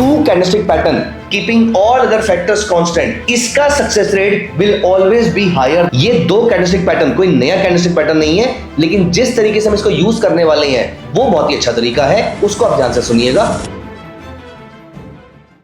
To candlestick pattern keeping all other factors constant, इसका success rate will always be higher. ये दो candlestick pattern कोई नया candlestick pattern नहीं है, लेकिन जिस तरीके से हम इसको यूज करने वाले हैं वो बहुत ही अच्छा तरीका है, उसको आप ध्यान से सुनिएगा।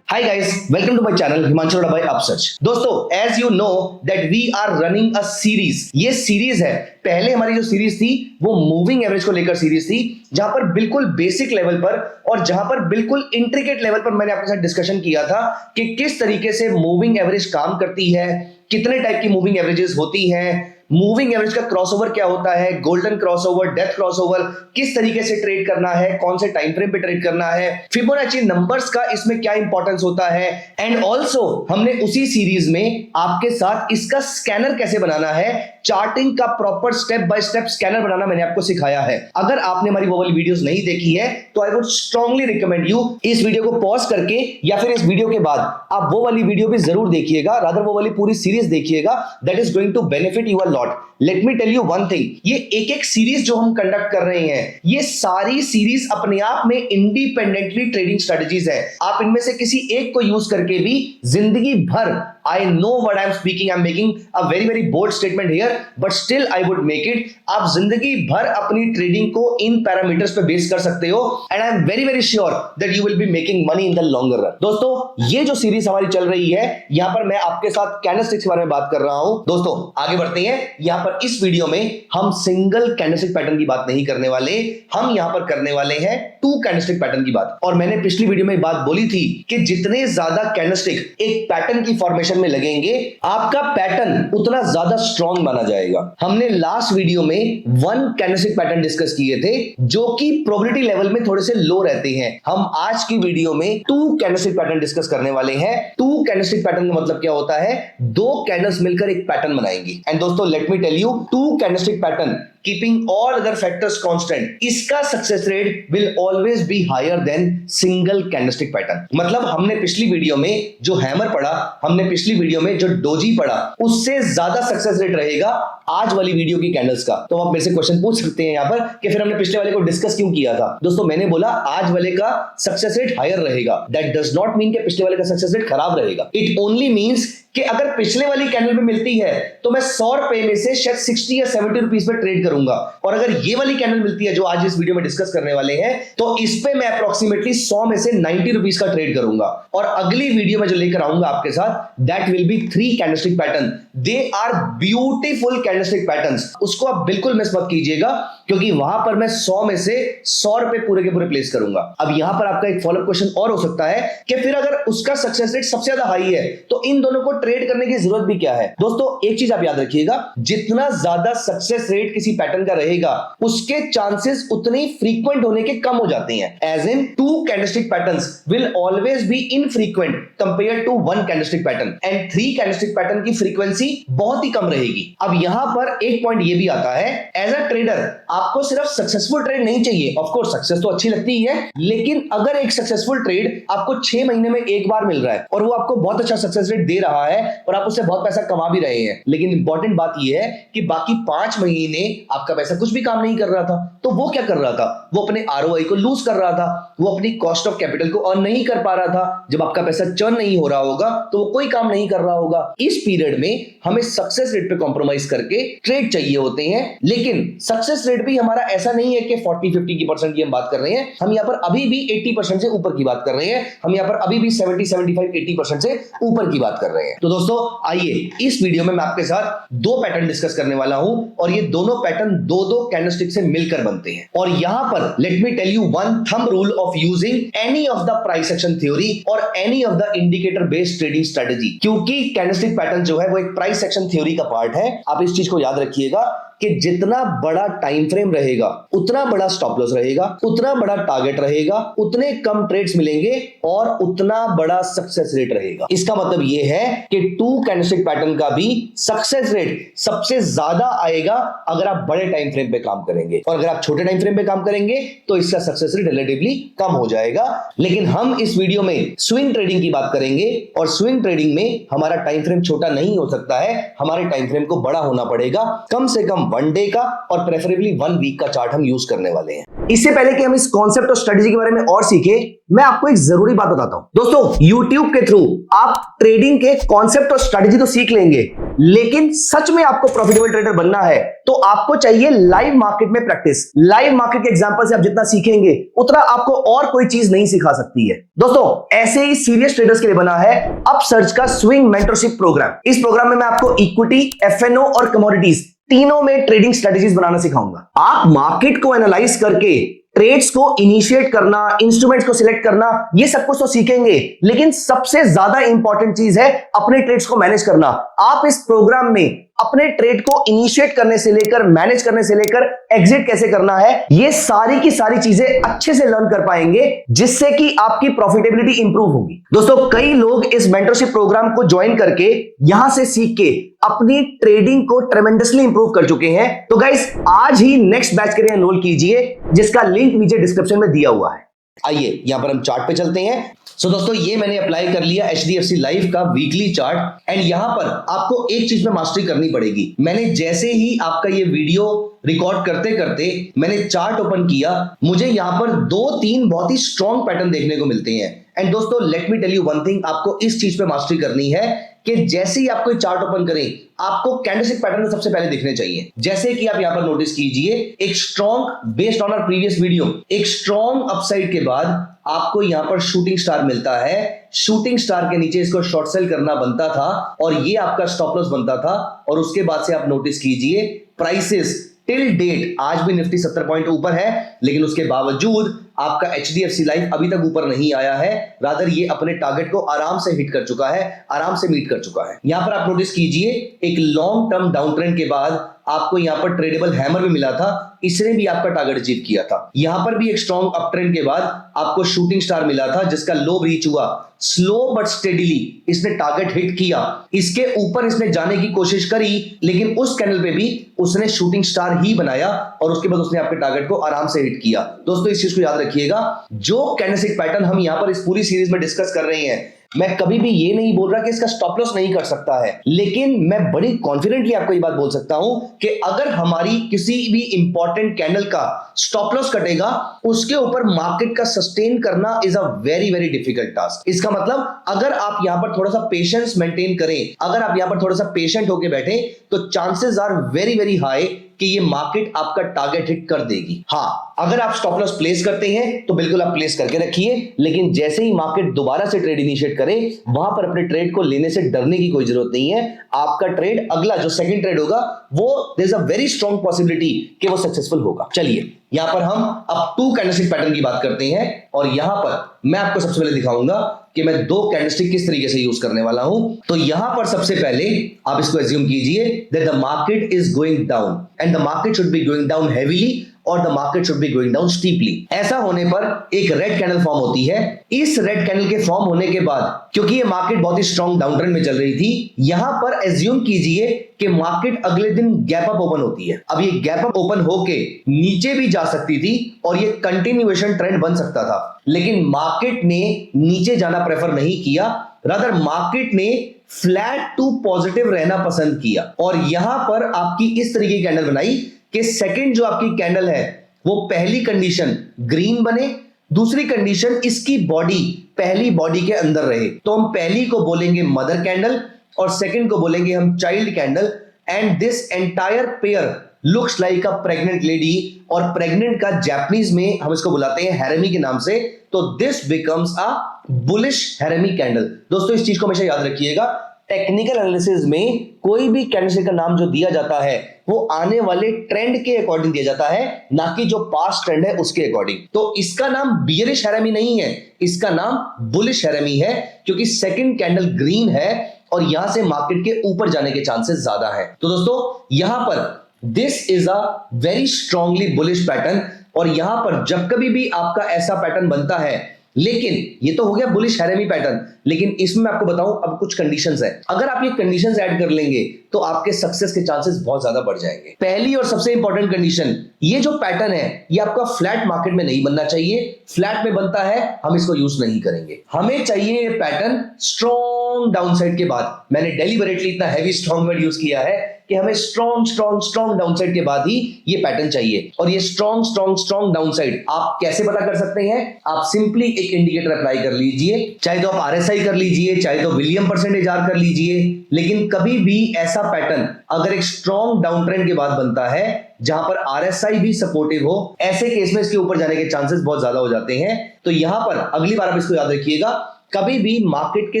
Hi guys, welcome to my channel Himanshu Arora by Upsurge। दोस्तों, as you know that we are running a series। ये सीरीज है। पहले हमारी जो सीरीज थी वो मूविंग एवरेज को लेकर सीरीज थी, जहां पर बिल्कुल बेसिक लेवल पर और जहां पर बिल्कुल इंट्रिकेट लेवल पर मैंने आपके साथ डिस्कशन किया था कि किस तरीके से मूविंग एवरेज काम करती है, कितने टाइप की मूविंग एवरेजेस होती हैं, मूविंग एवरेज का क्रॉसओवर क्या होता है, गोल्डन क्रॉसओवर, डेथ क्रॉसओवर, किस तरीके से ट्रेड करना है, कौन से टाइम फ्रेम पे ट्रेड करना है, फिबोनाची नंबर्स का इसमें क्या इंपॉर्टेंस होता है। एंड ऑल्सो हमने उसी सीरीज में आपके साथ इसका स्कैनर कैसे बनाना है, चार्टिंग का proper step by step scanner बनाना मैंने आपको सिखाया है। अगर आपने हमारी वो वाली वीडियोस नहीं देखी है तो I would strongly recommend you इस वीडियो को पॉज करके या फिर इस वीडियो के बाद आप वो वाली वीडियो भी जरूर देखिएगा, रादर वो वाली पूरी सीरीज देखिएगा। That is going to benefit you a lot. Let me tell you one thing, ये एक एक सीरीज जो हम कंडक्ट कर रहे हैं, ये सारी सीरीज अपने आप में इंडिपेंडेंटली ट्रेडिंग स्ट्रेटजीज है। आप इनमें से किसी एक को यूज करके भी जिंदगी भर, I know what I'm speaking, I'm making a very bold statement here, but still I would make it। आप जिंदगी भर अपनी ट्रेडिंग को इन पैरामीटर्स पे बेस कर सकते हो and I'm very sure that you will be making money in the longer run। दोस्तों, ये जो सीरीज हमारी चल रही है, यहाँ पर मैं आपके साथ कैंडलस्टिक्स के बारे में बात कर रहा हूं। दोस्तों, आगे बढ़ते हैं। यहाँ पर इस वीडियो में हम सिंगल कैंडलस्टिक पैटर्न की बात नहीं करने वाले, हम यहाँ पर करने वाले हैं टू कैंडलस्टिक पैटर्न की बात। और मैंने पिछली वीडियो में बात बोली थी कि जितने ज्यादा कैंडलस्टिक एक पैटर्न की फॉर्मेशन में लगेंगे, आपका पैटर्न उतना ज्यादा स्ट्रॉन्ग माना जाएगा। हमने लास्ट वीडियो में वन कैंडलस्टिक पैटर्न डिस्कस किए थे जो कि प्रोबेबिलिटी लेवल में थोड़े से लो रहते हैं। हम आज की वीडियो में टू कैंडलस्टिक पैटर्न डिस्कस करने वाले हैं। टू कैंडलस्टिक पैटर्न का मतलब क्या होता है, दो कैंडल्स मिलकर एक पैटर्न बनाएंगी। एंड दोस्तों, let me tell you, two candlestick pattern keeping all other factors constant, इसका success rate will always be higher than single candlestick pattern. मतलब हमने पिछली वीडियो में जो हैमर पढ़ा, हमने पिछली वीडियो में जो डोजी पढ़ा, उससे ज्यादा सक्सेस रेट रहेगा आज वाली वीडियो की कैंडल्स का। तो आप मेरे से क्वेश्चन पूछ सकते हैं यहाँ पर कि फिर हमने पिछले वाले को डिस्कस क्यों किया था। दोस्तों, मैंने बोला आज वाले का सक्सेस रेट हायर रहेगा। दैट डज नॉट मीन कि पिछले वाले का सक्सेस रेट खराब रहेगा। इट ओनली मीन्स कि अगर पिछले वाली कैंडल पे मिलती है तो मैं 100 रुपए में से शायद 60 या 70 रुपीस पे ट्रेड करूंगा, और अगर ये वाली कैंडल मिलती है जो आज इस वीडियो में डिस्कस करने वाले हैं, तो इस पे मैं अप्रोक्सीमेटली 100 में से 90 रुपीस का ट्रेड करूंगा। और अगली वीडियो में जो लेकर आऊंगा आपके साथ, that will be 3 candlestick pattern. They are beautiful candlestick patterns. उसको आप बिल्कुल मिस मत कीजिएगा, क्योंकि वहां पर मैं 100 में से 100 रुपए पूरे के पूरे प्लेस करूंगा। अब यहां पर आपका एक फॉलोअप क्वेश्चन और हो सकता है कि फिर अगर उसका सक्सेस रेट सबसे ज्यादा हाई है तो इन दोनों को ट्रेड करने की जरूरत भी क्या है। दोस्तों, एक चीज आप याद रखिएगा, जितना ज्यादा सक्सेस रेट किसी पैटर्न का रहेगा, उसके चांसेस उतने फ्रीक्वेंट होने के कम हो जाते हैं। As in two candlestick patterns will always be infrequent compare to one candlestick pattern, and 3 candlestick pattern की फ्रीक्वेंसी बहुत ही कम रहेगी। अब यहां पर एक पॉइंट ये भी आता है, एज अ ट्रेडर आपको सिर्फ सक्सेसफुल ट्रेड नहीं चाहिए। ऑफ कोर्स सक्सेस तो अच्छी लगती है, लेकिन अगर एक सक्सेसफुल ट्रेड आपको 6 महीने में एक बार मिल रहा है और वो आपको बहुत अच्छा सक्सेस रेट दे रहा है और आप उससे बहुत पैसा कमा भी रहे हैं, लेकिन इंपॉर्टेंट बात यह है कि बाकी 5 महीने आपका पैसा कुछ भी काम नहीं कर रहा था, तो वो क्या कर रहा था, वो अपने आरओआई को लूज कर रहा था, वो अपनी कॉस्ट ऑफ कैपिटल को अर्न नहीं कर पा रहा था। जब आपका पैसा चर्न नहीं हो रहा होगा तो वो कोई काम नहीं कर रहा होगा। इस पीरियड में हमें सक्सेस रेट पे कॉम्प्रोमाइज करके ट्रेड चाहिए होते हैं, लेकिन सक्सेस रेट भी हमारा ऐसा नहीं है कि 40-50 की हम बात कर रहे हैं। हम यहाँ पर अभी भी 80% से ऊपर की बात कर रहे हैं। हम यहाँ पर अभी भी 70-75-80% से ऊपर की बात कर रहे हैं। तो दोस्तों, आइए इस वीडियो में मैं आपके साथ 2 पैटर्न डिस्कस करने वाला हूं, और ये दोनों पैटर्न 2-2 कैंडलस्टिक से मिलकर बनते हैं। और यहां पर let me tell you one thumb rule of using any of the price action theory और any of the indicator based trading strategy, क्योंकि कैंडलस्टिक पैटर्न जो है वो एक प्राइस एक्शन थ्योरी का पार्ट है। आप इस चीज को याद रखिएगा कि जितना बड़ा टाइम फ्रेम रहेगा, उतना बड़ा स्टॉप लॉस रहेगा, उतना बड़ा टारगेट रहेगा, उतने कम ट्रेड्स मिलेंगे और उतना बड़ा सक्सेस रेट रहेगा। इसका मतलब यह है कि टू कैंडलस्टिक पैटर्न का भी सक्सेस रेट सबसे ज्यादा आएगा अगर आप बड़े टाइम फ्रेम पे काम करेंगे, और अगर आप छोटे टाइम फ्रेम पे काम करेंगे तो इसका सक्सेस रेट रिलेटिवली कम हो जाएगा। लेकिन हम इस वीडियो में स्विंग ट्रेडिंग की बात करेंगे, और स्विंग ट्रेडिंग में हमारा टाइम फ्रेम छोटा नहीं हो सकता है, हमारे टाइम फ्रेम को बड़ा होना पड़ेगा। कम से कम 1 डे का और प्रेफरेबली 1 वीक का चार्ट हम यूज करने वाले हैं। इससे पहले कि हम इस कॉन्सेप्ट और स्ट्रेटेजी के बारे में और सीखें, मैं आपको एक जरूरी बात बताता हूं। दोस्तों, YouTube के थ्रू आप ट्रेडिंग के कॉन्सेप्ट और स्ट्रेटेजी तो सीख लेंगे, लेकिन सच में आपको प्रॉफिटेबल ट्रेडर बनना है तो आपको चाहिए लाइव मार्केट में प्रैक्टिस। लाइव मार्केट के एग्जांपल से आप जितना सीखेंगे उतना आपको और कोई चीज नहीं सिखा सकती है। दोस्तों, ऐसे ही सीरियस ट्रेडर्स के लिए बना है अपसर्च का स्विंग मेंटरशिप प्रोग्राम। इस प्रोग्राम में मैं आपको इक्विटी, एफएनओ और कमोडिटीज तीनों में ट्रेडिंग स्ट्रेटेजीज बनाना सिखाऊंगा। आप मार्केट को एनालाइज करके ट्रेड्स को इनिशिएट करना, इंस्ट्रूमेंट्स को सिलेक्ट करना, ये सब कुछ तो सीखेंगे, लेकिन सबसे ज्यादा इंपॉर्टेंट चीज है अपने ट्रेड्स को मैनेज करना। आप इस प्रोग्राम में अपने ट्रेड को इनिशिएट करने से लेकर, मैनेज करने से लेकर एग्जिट कैसे करना है, ये सारी की सारी चीजें अच्छे से लर्न कर पाएंगे, जिससे कि आपकी प्रॉफिटेबिलिटी इंप्रूव होगी। दोस्तों, कई लोग इस मेंटरशिप प्रोग्राम को ज्वाइन करके यहां से सीख के अपनी ट्रेडिंग को ट्रेमेंडसली इंप्रूव कर चुके हैं। तो गाइस, आज ही नेक्स्ट बैच के लिए एनरोल कीजिए, जिसका लिंक नीचे डिस्क्रिप्शन में दिया हुआ है। आइए यहां पर हम चार्ट पे चलते हैं। दोस्तों, ये मैंने अप्लाई कर लिया HDFC लाइफ का वीकली चार्ट, एंड यहां पर आपको एक चीज में मास्टरी करनी पड़ेगी। मैंने जैसे ही आपका ये वीडियो रिकॉर्ड करते करते मैंने चार्ट ओपन किया, मुझे यहां पर 2-3 बहुत ही स्ट्रॉन्ग पैटर्न देखने को मिलते हैं। एंड दोस्तों, let me tell you one thing, आपको इस चीज पे मास्टरी करनी है कि जैसे ही आप कोई चार्ट ओपन करें, आपको कैंडलस्टिक पैटर्न सबसे पहले दिखने चाहिए। जैसे कि आप यहां पर नोटिस कीजिए, एक strong, based on our previous video, एक स्ट्रॉन्ग अपसाइड के बाद आपको यहां पर शूटिंग स्टार मिलता है। शूटिंग स्टार के नीचे इसको शॉर्ट सेल करना बनता था और ये आपका स्टॉप लॉस बनता था। और उसके बाद से आप नोटिस कीजिए, प्राइसेस टिल डेट आज भी निफ्टी 70 पॉइंट ऊपर है, लेकिन उसके बावजूद आपका HDFC लाइफ अभी तक ऊपर नहीं आया है। रादर ये अपने टारगेट को आराम से हिट कर चुका है, आराम से मीट कर चुका है। यहां पर आप नोटिस कीजिए, एक लॉन्ग टर्म डाउन ट्रेंड के बाद आपको यहां पर ट्रेडेबल हैमर भी मिला था, इसने भी आपका टारगेट अचीव किया था। यहां पर भी एक स्ट्रॉन्ग अप ट्रेंड के बाद आपको शूटिंग स्टार मिला था, जिसका लो रीच हुआ। स्लो बट स्टेडिली इसने टारगेट हिट किया, इसके ऊपर इसने जाने की कोशिश करी, लेकिन उस कैंडल पे भी उसने शूटिंग स्टार ही बनाया और उसके बाद उसने आपके टारगेट को आराम से हिट किया। दोस्तों, इस चीज को याद रखिएगा, जो कैंडलस्टिक पैटर्न हम यहां पर इस पूरी सीरीज में डिस्कस कर रहे हैं, मैं कभी भी ये नहीं बोल रहा कि इसका स्टॉप लॉस नहीं कर सकता है, लेकिन मैं बड़ी कॉन्फिडेंटली आपको ये बात बोल सकता हूं कि अगर हमारी किसी भी इंपॉर्टेंट कैंडल का स्टॉप लॉस कटेगा, उसके ऊपर मार्केट का सस्टेन करना is a very very difficult task. इसका मतलब, अगर आप यहां पर थोड़ा सा पेशेंस मेंटेन करें, अगर आप यहां पर थोड़ा सा पेशेंट होकर बैठे, तो chances are very very high कि ये मार्केट आपका टारगेट हिट कर देगी। हाँ, अगर आप स्टॉप लॉस प्लेस करते हैं तो बिल्कुल आप प्लेस करके रखिए, लेकिन जैसे ही मार्केट दोबारा से ट्रेड इनिशिएट करे, वहां पर अपने ट्रेड को लेने से डरने की कोई जरूरत नहीं है। आपका ट्रेड, अगला जो सेकंड ट्रेड होगा, वो there is a very strong possibility कि वो सक्सेसफुल होगा। चलिए, यहां पर हम अब 2 कैंडलस्टिक पैटर्न की बात करते हैं, और यहां पर मैं आपको सबसे पहले दिखाऊंगा कि मैं 2 कैंडलस्टिक किस तरीके से यूज करने वाला हूं। तो यहां पर सबसे पहले आप इसको एज्यूम कीजिए that the market is going down and the market should be going down heavily और the market should be going down steeply. ऐसा होने पर एक रेड कैंडल फॉर्म होती है। इस रेड कैंडल के फॉर्म होने के बाद, क्योंकि ये मार्केट बहुत ही स्ट्रॉन्ग डाउन ट्रेंड में चल रही थी, यहां पर एज्यूम कीजिए कि मार्केट अगले दिन गैप अप ओपन होती है। अब ये गैप अप ओपन होके नीचे भी जा सकती थी और ये कंटिन्यूएशन ट्रेंड बन सकता था, लेकिन मार्केट ने नीचे जाना प्रेफर नहीं किया, रादर मार्केट ने फ्लैट टू पॉजिटिव रहना पसंद किया। और यहां पर आपकी इस तरीके की कैंडल बनाई कि सेकंड जो आपकी कैंडल है, वो पहली कंडीशन ग्रीन बने, दूसरी कंडीशन इसकी बॉडी पहली बॉडी के अंदर रहे। तो हम पहली को बोलेंगे मदर कैंडल और सेकंड को बोलेंगे हम child candle. And this entire pair looks like a pregnant lady, और प्रेग्नेंट का जापानीज में हम इसको बुलाते हैं हैरेमी के नाम से। तो this becomes a bullish harami candle. दोस्तों, इस चीज को हमेशा याद रखिएगा, टेक्निकल एनालिसिस में कोई भी कैंडलस्टिक का नाम जो दिया जाता है, वो आने वाले ट्रेंड के अकॉर्डिंग दिया जाता है, ना कि जो पास्ट ट्रेंड है उसके अकॉर्डिंग। तो इसका नाम बियरिश हैरेमी नहीं है, इसका नाम बुलिश हैरेमी है, क्योंकि सेकंड कैंडल ग्रीन है और यहां से मार्केट के ऊपर जाने के चांसेस ज्यादा है। तो दोस्तों, यहां पर this is a very strongly bullish pattern, और यहां पर जब कभी भी आपका ऐसा पैटर्न बनता है, लेकिन ये तो हो गया बुलिश हैरेमी पैटर्न, लेकिन इसमें मैं आपको बताऊं अब कुछ कंडीशंस है। अगर आप ये कंडीशंस ऐड कर लेंगे तो आपके सक्सेस के चांसेस बहुत ज्यादा बढ़ जाएंगे। पहली और सबसे इंपॉर्टेंट कंडीशन, ये जो पैटर्न है ये आपका फ्लैट मार्केट में नहीं बनना चाहिए। फ्लैट में बनता है, हम इसको यूज नहीं करेंगे। हमें चाहिए ये पैटर्न स्ट्रॉन्ग डाउनसाइड के बाद। मैंने डेलिबरेटली इतना हैवी स्ट्रॉन्ग वर्ड यूज किया है कि हमें स्ट्रॉन्ग स्ट्रॉन्ग स्ट्रॉन्ग डाउनसाइड के बाद ही ये पैटर्न चाहिए। और ये स्ट्रॉन्ग स्ट्रॉन्ग स्ट्रॉन्ग डाउनसाइड आप कैसे पता कर सकते हैं? आप सिंपली एक इंडिकेटर अप्लाई कर लीजिए, चाहे तो आप आरएसआई कर लीजिए, चाहे तो विलियम परसेंटेज आर कर लीजिए, लेकिन कभी भी ऐसा पैटर्न अगर एक स्ट्रॉन्ग डाउन ट्रेंड के बाद बनता है जहां पर आरएसआई भी सपोर्टिव हो, ऐसे केस में इसके ऊपर जाने के चांसेस बहुत ज्यादा हो जाते हैं। तो यहां पर अगली बार आप इसको याद रखिएगा, कभी भी मार्केट के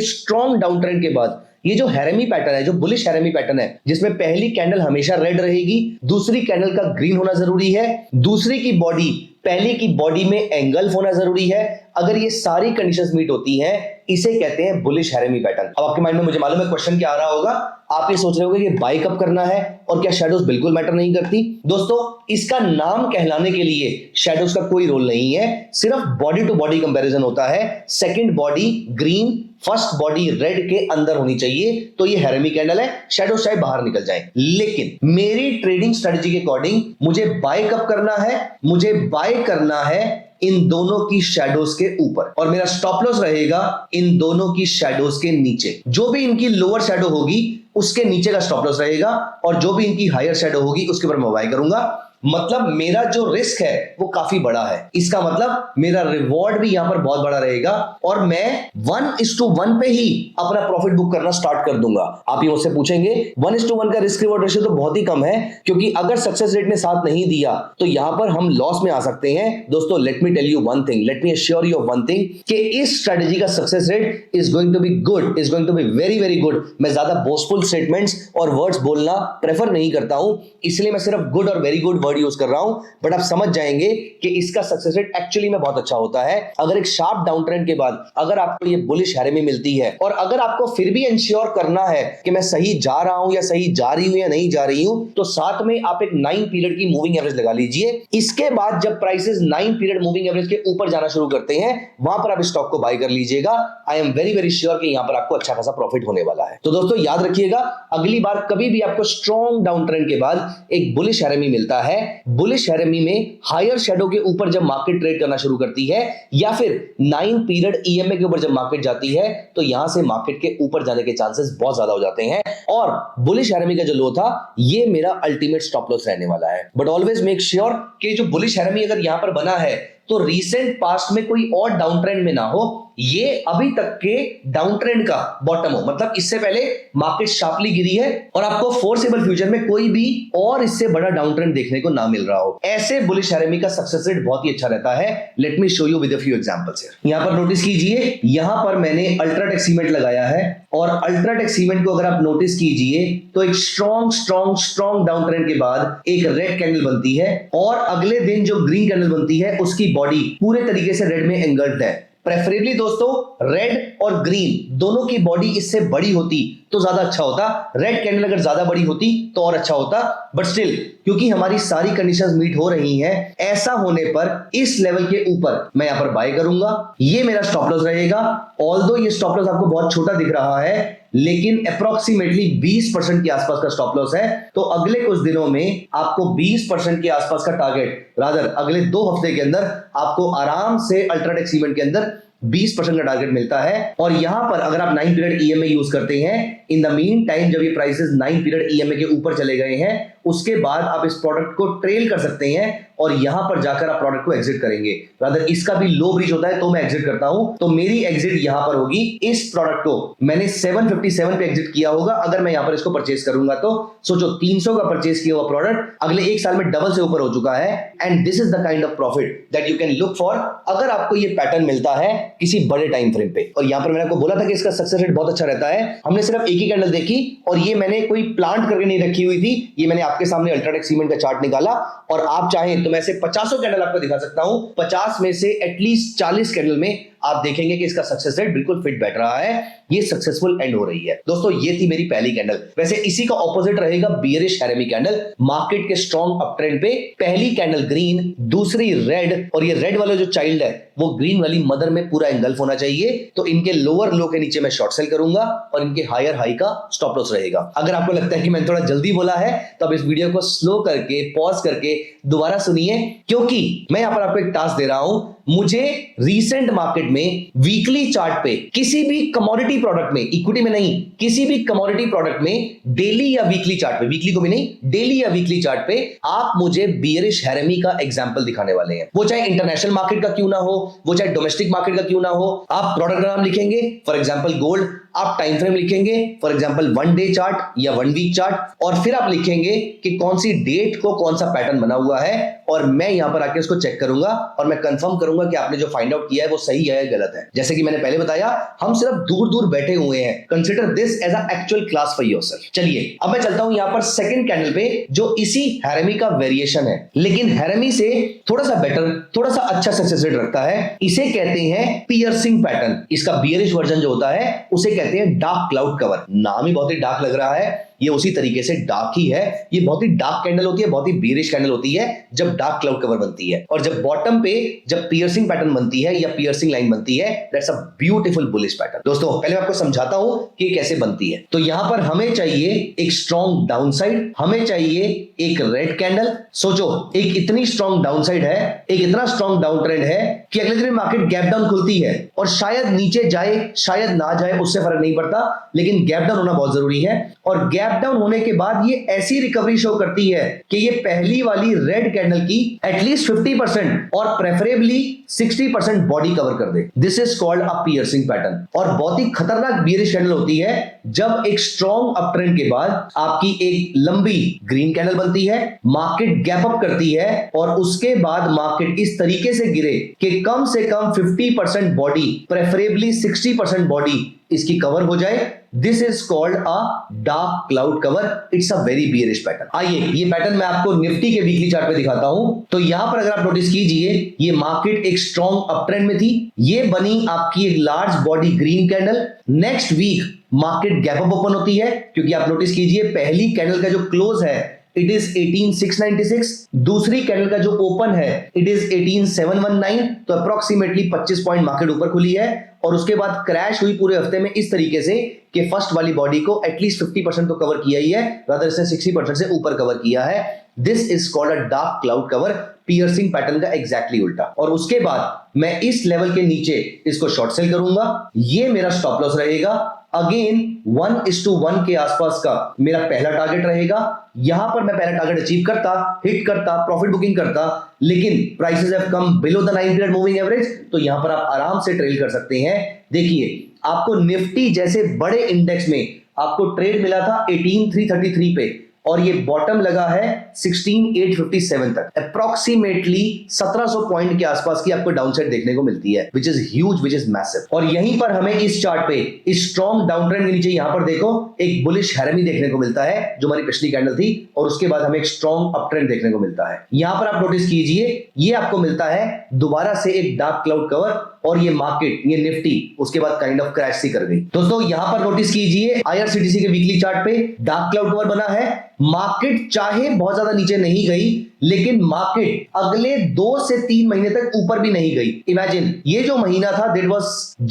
स्ट्रॉन्ग डाउन ट्रेंड के बाद ये जो हैरेमी पैटर्न है, जो बुलिश हैरेमी पैटर्न है, जिसमें पहली कैंडल हमेशा रेड रहेगी, दूसरी कैंडल का ग्रीन होना जरूरी है, दूसरी की बॉडी पहली की बॉडी में एंगल्फ होना जरूरी है, अगर ये सारी कंडीशंस मीट होती हैं, इसे कहते हैं बुलिश हैरेमी पैटर्न। अब आपके माइंड में मुझे मालूम है क्वेश्चन क्या आ रहा होगा, आप ये सोच रहे होंगे कि बाय कब करना है और क्या शैडोज बिल्कुल मैटर नहीं करती। दोस्तों, इसका नाम कहलाने के लिए शैडोज का कोई रोल नहीं है, सिर्फ बॉडी टू बॉडी कंपैरिजन होता है। Second body green, first body red के अंदर होनी चाहिए, तो ये हैरेमी कैंडल है, शैडो चाहे बाहर निकल जाए। लेकिन मेरी ट्रेडिंग स्ट्रेटजी के अकॉर्डिंग मुझे बाय कब करना है? मुझे बाय करना है इन दोनों की शैडोज के ऊपर, और मेरा स्टॉप लॉस रहेगा इन दोनों की शैडोज के नीचे। जो भी इनकी लोअर शैडो होगी उसके नीचे का स्टॉप लॉस रहेगा, और जो भी इनकी हायर शैडो होगी उसके ऊपर मैं बाय करूंगा। मतलब मेरा जो रिस्क है वो काफी बड़ा है, इसका मतलब मेरा रिवॉर्ड भी यहां पर बहुत बड़ा रहेगा, और मैं 1:1 पे ही अपना प्रॉफिट बुक करना स्टार्ट कर दूंगा। आप ये मुझसे पूछेंगे 1:1 का रिस्क रिवॉर्ड रेशियो तो बहुत ही कम है, क्योंकि अगर सक्सेस रेट ने साथ नहीं दिया तो यहां पर हम लॉस में आ सकते हैं। दोस्तों, let me tell you one thing, let me assure you of one thing, कि इस स्ट्रेटजी का success rate is going to be good, is going to be very very good. मैं ज्यादा बोस्टफुल स्टेटमेंट्स और वर्ड्स बोलना prefer नहीं करता हूं, इसलिए मैं सिर्फ गुड और वेरी गुड वर्ड यूज कर रहा हूं, बट आप समझ जाएंगे कि इसका सक्सेस रेट एक्चुअली में बहुत अच्छा होता है। अगर एक शार्प डाउन ट्रेंड के बाद अगर आपको ये बुलिश हैरेमी मिलती है, और अगर आपको फिर भी इंश्योर करना है कि मैं सही जा रहा हूं या सही जा रही हूं या नहीं जा रही हूं, तो साथ में आप एक 9 पीरियड की मूविंग एवरेज लगा लीजिए। इसके बाद जब प्राइसेस 9 पीरियड मूविंग एवरेज के ऊपर जाना शुरू करते हैं, वहां पर आप स्टॉक को बाय कर लीजिएगा। आई एम वेरी वेरी श्योर कि यहां पर आपको अच्छा खासा प्रॉफिट होने वाला है। तो दोस्तों, याद रखिएगा, अगली बार कभी भी आपको स्ट्रॉन्ग डाउन ट्रेंड के बाद एक बुलिश हैरेमी मिलता है, बुलिश हैरेमी में हायर शैडो के ऊपर जब मार्केट ट्रेड करना शुरू करती है, या फिर 9 पीरियड ईएमए के ऊपर जब मार्केट जाती है, तो यहां से मार्केट के ऊपर जाने के चांसेस बहुत ज्यादा हो जाते हैं। और बुलिश हैरेमी का जो लो था, ये मेरा अल्टीमेट स्टॉप लॉस रहने वाला है। बट ऑलवेज मेक श्योर कि जो बुलिश हैरेमी अगर यहां पर बना है, तो रीसेंट पास्ट में कोई और डाउन ट्रेंड में ना हो, ये अभी तक के डाउन ट्रेंड का बॉटम हो। मतलब इससे पहले मार्केट शार्पली गिरी है और आपको फोर्सेबल फ्यूचर में कोई भी और इससे बड़ा डाउन ट्रेंड देखने को ना मिल रहा हो, ऐसे बुलिश हैरेमी का सक्सेस रेट बहुत ही अच्छा रहता है। Let me show you with a few examples here. यहां पर नोटिस कीजिए, यहां पर मैंने अल्ट्राटेक सीमेंट लगाया है, और अल्ट्राटेक सीमेंट को अगर आप नोटिस कीजिए तो एक strong strong strong down trend के बाद एक रेड कैंडल बनती है, और अगले दिन जो ग्रीन कैंडल बनती है उसकी बॉडी पूरे तरीके से रेड में एंगल्ड है। प्रेफरेबली दोस्तों, रेड और ग्रीन दोनों की बॉडी इससे बड़ी होती तो ज्यादा अच्छा होता। रेड कैंडल अगर ज्यादा बड़ी होती तो और अच्छा होता, बट स्टिल क्योंकि हमारी सारी कंडीशंस मीट हो रही हैं, ऐसा होने पर इस लेवल के ऊपर मैं यहां पर बाय करूंगा। ये मेरा स्टॉप लॉस रहेगा। ऑल्दो ये स्टॉप लॉस आपको बहुत छोटा दिख रहा है, लेकिन अप्रोक्सीमेटली 20% के आसपास का स्टॉप लॉस है। तो अगले कुछ दिनों में आपको 20% के आसपास का टारगेट, रादर अगले 2 हफ्ते के अंदर आपको आराम से अल्ट्राटेक सीमेंट के अंदर 20% का टारगेट मिलता है। और यहां पर अगर आप 9 पीरियड ईएमए यूज करते हैं, इन द मीन टाइम जब ये प्राइसेस 9 पीरियड ईएमए के ऊपर चले गए हैं, उसके बाद आप इस प्रोडक्ट को ट्रेल कर सकते हैं और यहां पर जाकर आप प्रोडक्ट को एग्जिट करेंगे। रादर इसका भी लो ब्रीच होता है तो मैं एग्जिट करता हूं, तो मेरी एग्जिट यहां पर होगी। इस प्रोडक्ट को मैंने 757 पे एग्जिट किया होगा अगर मैं यहां पर इसको परचेज करूंगा। तो सोचो 300 का परचेज किया हुआ प्रोडक्ट अगले 1 साल में डबल से ऊपर हो चुका है, and this is the kind of profit that you can look for अगर आपको ये पैटर्न मिलता है किसी बड़े टाइम फ्रेम पे। और यहां पर मैंने आपको बोला था कि इसका सक्सेस रेट बहुत अच्छा रहता है। हमने सिर्फ एक ही कैंडल देखी, और ये मैंने कोई प्लांट करके नहीं रखी हुई थी, ये मैंने आपके सामने अल्ट्राटेक सीमेंट का चार्ट निकाला, और आप चाहें तो मैं ऐसे 50 कैंडल आपको दिखा सकता हूं। 50 में से एटलीस्ट 40 कैंडल में आप देखेंगे कि इसका सक्सेस रेट बिल्कुल फिट बैठ रहा है, ये सक्सेसफुल एंड हो रही है। दोस्तों, ये थी मेरी पहली कैंडल। वैसे इसी का ऑपोजिट रहेगा बियरिश हैरेमी कैंडल। मार्केट के स्ट्रॉन्ग अप ट्रेंड पे पहली कैंडल ग्रीन, दूसरी रेड, और ये रेड वाला जो चाइल्ड है वो ग्रीन वाली मदर में पूरा एंगल्फ होना चाहिए। तो इनके लोअर लो के नीचे मैं शॉर्ट सेल करूंगा और इनके हायर हाई का स्टॉप लॉस रहेगा। अगर आपको लगता है कि मैंने थोड़ा जल्दी बोला है तो अब इस वीडियो को स्लो करके पॉज करके दोबारा सुनिए, क्योंकि मैं यहां पर आपको एक टास्क दे रहा हूं मुझे रीसेंट मार्केट में वीकली चार्ट पे किसी भी कमोडिटी प्रोडक्ट में, इक्विटी में नहीं, किसी भी कमोडिटी प्रोडक्ट में डेली या वीकली चार्ट पे, वीकली को भी नहीं, डेली या वीकली चार्ट पे आप मुझे बियरिश हैरेमी का एग्जांपल दिखाने वाले हैं। वो चाहे इंटरनेशनल मार्केट का क्यों ना हो, वो चाहे डोमेस्टिक मार्केट का क्यों ना हो। आप प्रोडक्ट का नाम लिखेंगे, फॉर एग्जांपल गोल्ड, आप टाइम फ्रेम लिखेंगे, फॉर एग्जांपल 1 डे चार्ट या 1 वीक चार्ट, और फिर आप लिखेंगे कि कौन सी डेट को कौन सा पैटर्न बना हुआ है, और मैं यहां पर आके उसको चेक करूंगा और मैं कंफर्म करूंगा कि आपने जो फाइंड आउट किया है वो सही है या गलत है। जैसे कि मैंने पहले बताया, हम सिर्फ दूर दूर बैठे हुए हैं। Consider this as a actual class for yourself. चलिए अब मैं चलता हूं यहां पर सेकंड कैंडल पे, जो इसी हैरेमी का वेरिएशन है, लेकिन हैरेमी से थोड़ा सा बेटर, थोड़ा सा अच्छा सक्सेस रेट रखता है। इसे कहते हैं पियर्सिंग पैटर्न। इसका बियरिश वर्जन जो होता है उसे कहते हैं डार्क क्लाउड कवर। नाम ही बहुत ही डार्क लग रहा है, ये उसी तरीके से डार्क ही है। ये बहुत ही डार्क कैंडल होती है, बहुत ही बेरिश कैंडल होती है जब डार्क क्लाउड कवर बनती है, और जब बॉटम पे जब पियर्सिंग पैटर्न बनती है या पियर्सिंग लाइन बनती है, that's a beautiful bullish pattern. दोस्तों पहले मैं आपको समझाता हूं कि कैसे बनती है। तो यहां पर हमें चाहिए एक स्ट्रॉन्ग डाउनसाइड, हमें चाहिए एक रेड कैंडल। सोचो, एक इतनी स्ट्रॉन्ग डाउनसाइड है, एक इतना स्ट्रॉन्ग डाउन ट्रेंड है कि अगले दिन मार्केट गैप डाउन खुलती है, और शायद नीचे जाए शायद ना जाए, उससे फर्क नहीं पड़ता, लेकिन गैप डाउन होना बहुत जरूरी है। और गैप डाउन होने के बाद ये ऐसी रिकवरी शो करती है कि ये पहली वाली रेड कैंडल की एटलीस्ट 50% और प्रेफरेबली 60% बॉडी कवर कर दे। This is called a piercing pattern. और बहुत ही खतरनाक बियरिश कैंडल होती है जब एक स्ट्रॉन्ग अप ट्रेंड के बाद आपकी एक लंबी ग्रीन कैंडल बनती है, मार्केट गैप अप करती है, और उसके बाद मार्केट इस तरीके से गिरे कि कम से कम 50% बॉडी, प्रेफरेबली 60% बॉडी इसकी कवर हो जाए। This is called a dark cloud cover. It's a very bearish pattern. आइए ये पैटर्न मैं आपको निफ्टी के वीकली चार्ट पे दिखाता हूं। तो यहां पर अगर आप नोटिस कीजिए, ये मार्केट एक स्ट्रॉन्ग अप ट्रेंड में थी, ये बनी आपकी एक large body green candle. Next week market gap up open होती है, क्योंकि आप नोटिस कीजिए पहली कैंडल का जो क्लोज है इट इज 18,696, दूसरी कैंडल का जो ओपन है इट इज 18,719, तो अप्रोक्सीमेटली 25 पॉइंट मार्केट ऊपर खुली है, और उसके बाद क्रैश हुई पूरे हफ्ते में इस तरीके से कि फर्स्ट वाली बॉडी को एटलीस्ट 50% तो कवर किया ही है, रादर इसने 60% से ऊपर कवर किया है। This is called a dark cloud cover, piercing pattern का एग्जैक्टली उल्टा। और उसके बाद मैं इस लेवल के नीचे इसको शॉर्ट सेल करूंगा, ये मेरा स्टॉप लॉस रहेगा। अगेन 1:1 के आसपास का मेरा पहला टारगेट रहेगा। यहां पर मैं पहला टारगेट अचीव करता, हिट करता, प्रॉफिट बुकिंग करता, लेकिन prices have come below the 9 period moving average, तो यहां पर आप आराम से ट्रेल कर सकते हैं। देखिए आपको निफ्टी जैसे बड़े इंडेक्स में आपको ट्रेड मिला था 18,333 पे, और ये बॉटम लगा है 16,857 तक। अप्रोक्सीमेटली 1700 पॉइंट के आसपास की आपको डाउनसाइड देखने को मिलती है, which is huge, which is massive. और यहीं पर हमें इस चार्ट पे इस स्ट्रॉन्ग डाउन ट्रेंड के नीचे यहां पर देखो एक बुलिश हैरेमी देखने को मिलता है, जो हमारी पिछली कैंडल थी, और उसके बाद हमें एक स्ट्रॉन्ग अप ट्रेंड देखने को मिलता है। यहां पर आप नोटिस कीजिए, ये आपको मिलता है दोबारा से एक डार्क क्लाउड कवर, और ये मार्केट, ये निफ्टी उसके बाद काइंड ऑफ क्रैश सी कर गई। दोस्तों यहां पर नोटिस कीजिए, आईआरसीटीसी के वीकली चार्ट पे डार्क क्लाउड कवर बना है। मार्केट चाहे बहुत ज्यादा नीचे नहीं गई, लेकिन मार्केट अगले 2 से 3 महीने तक ऊपर भी नहीं गई। इमेजिन, ये जो महीना था दैट वाज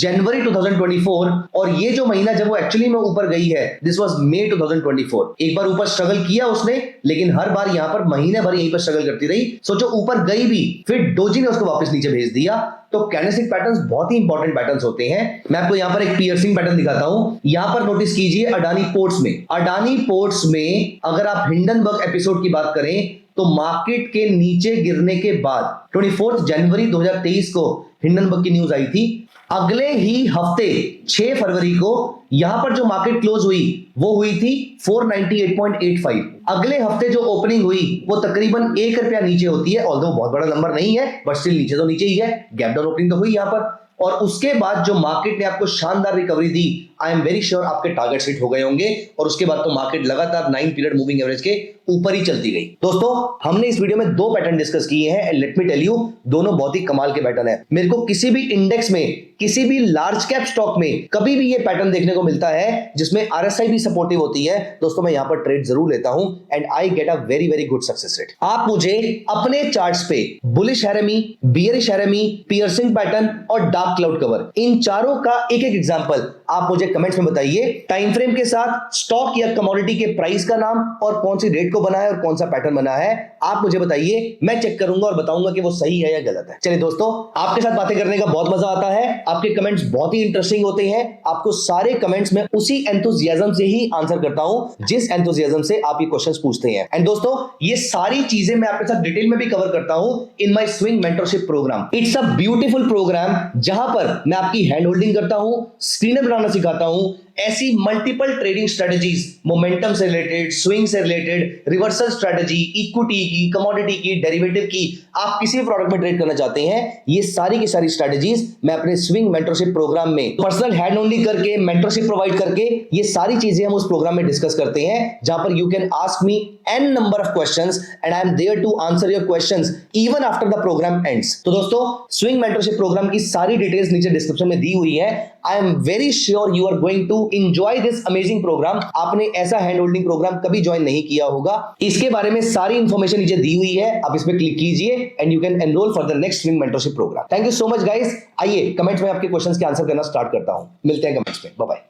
जनवरी 2024, और ये जो महीना जब वो एक्चुअली में ऊपर गई है दिस वाज मई 2024। एक बार ऊपर स्ट्रगल किया उसने, लेकिन हर बार यहां पर महीने भर यहीं पर स्ट्रगल करती रही। सोचो ऊपर गई भी, फिर डोजी ने उसको वापस नीचे भेज दिया। तो कैंडलस्टिक पैटर्न्स बहुत ही इंपॉर्टेंट पैटर्न्स होते हैं। मैं आपको यहां पर एक पियर्सिंग पैटर्न दिखाता हूं। यहां पर नोटिस कीजिए अडानी पोर्ट्स में, अडानी पोर्ट्स में अगर आप हिंडनबर्ग एपिसोड की बात करें तो मार्केट के नीचे गिरने के बाद 24 जनवरी 2023 को हिंडनबर्ग की न्यूज आई थी। अगले ही हफ्ते 6 फरवरी को यहां पर जो मार्केट क्लोज हुई वो हुई थी 498.85। अगले हफ्ते जो ओपनिंग हुई वो तकरीबन 1 रुपया नीचे होती है, ऑल्दो बहुत बड़ा नंबर नहीं है, बट स्टिल नीचे तो नीचे ही है। गैप डाउन ओपनिंग तो हुई यहां पर, और उसके बाद जो मार्केट ने आपको शानदार recovery the, I am very sure आपके टारगेट्स हिट हो गए होंगे, और उसके बाद तो मार्केट लगातार 9 पीरियड मूविंग एवरेज के ऊपर ही चलती गई। दोस्तों हमने इस वीडियो में 2 पैटर्न डिस्कस किए हैं, and let me tell you दोनों बहुत ही कमाल के पैटर्न है। मेरे को किसी भी इंडेक्स में, किसी भी लार्ज कैप स्टॉक में कभी भी ये पैटर्न देखने को मिलता है जिसमें आरएसआई भी सपोर्टिव होती है, दोस्तों मैं यहां पर ट्रेड जरूर लेता हूं, and I get a very very good success rate. आप मुझे अपने चार्ट्स पे बुलिश हैरेमी, बियरिश हैरेमी, पियर्सिंग पैटर्न और डार्क क्लाउड कवर, इन चारों का एक एक एग्जांपल आप मुझे कमेंट्स में बताइए। टाइम फ्रेम के साथ स्टॉक या कमोडिटी के प्राइस का नाम और कौन सी रेट को बना है और कौन सा पैटर्न बना है, आप मुझे बताइए। मैं चेक करूंगा और बताऊंगा कि वो सही है या गलत है। चलिए दोस्तों, आपके साथ बातें करने का बहुत मजा आता है। आपके कमेंट्स बहुत ही इंटरेस्टिंग होते हैं। आपको सारे कमेंट्स में उसी एंथुसियाज्म से ही आंसर करता हूं जिस एंथुसियाज्म से आप ये क्वेश्चंस पूछते हैं। एंड दोस्तों, ये सारी चीजें मैं आपके साथ डिटेल में भी कवर करता हूं in my swing mentorship program. It's a beautiful program जहां पर मैं आपकी हैंड होल्डिंग करता हूं, स्क्रीनर बनाना सिखाता हूं, ऐसी मल्टीपल ट्रेडिंग स्ट्रेटजीज, मोमेंटम से रिलेटेड, स्विंग से रिलेटेड, रिवर्सल स्ट्रेटजी, इक्विटी की, कमोडिटी की, डेरिवेटिव की, आप किसी भी प्रोडक्ट में ट्रेड करना चाहते हैं, ये सारी की सारी स्ट्रेटजीज मैं अपने स्विंग मेंटरशिप प्रोग्राम में पर्सनल हैंड होल्डिंग करके, मेंटरशिप प्रोवाइड करके, ये सारी चीजें हम उस प्रोग्राम में डिस्कस करते हैं, जहां पर you can ask me n number of questions and I am there to answer your questions even after the program ends। तो दोस्तों, स्विंग मेंटरशिप प्रोग्राम की सारी डिटेल्स नीचे डिस्क्रिप्शन में दी हुई है। I am very sure you are going to enjoy this amazing program. आपने ऐसा हैंड होल्डिंग प्रोग्राम कभी ज्वाइन नहीं किया होगा। इसके बारे में सारी इंफॉर्मेशन नीचे दी हुई है, आप इसमें क्लिक कीजिए and you can enrol for the next swing mentorship program. Thank you so much guys. आइए कमेंट्स में आपके क्वेश्चंस के आंसर करना स्टार्ट करता हूं। मिलते हैं कमेंट्स में। Bye bye.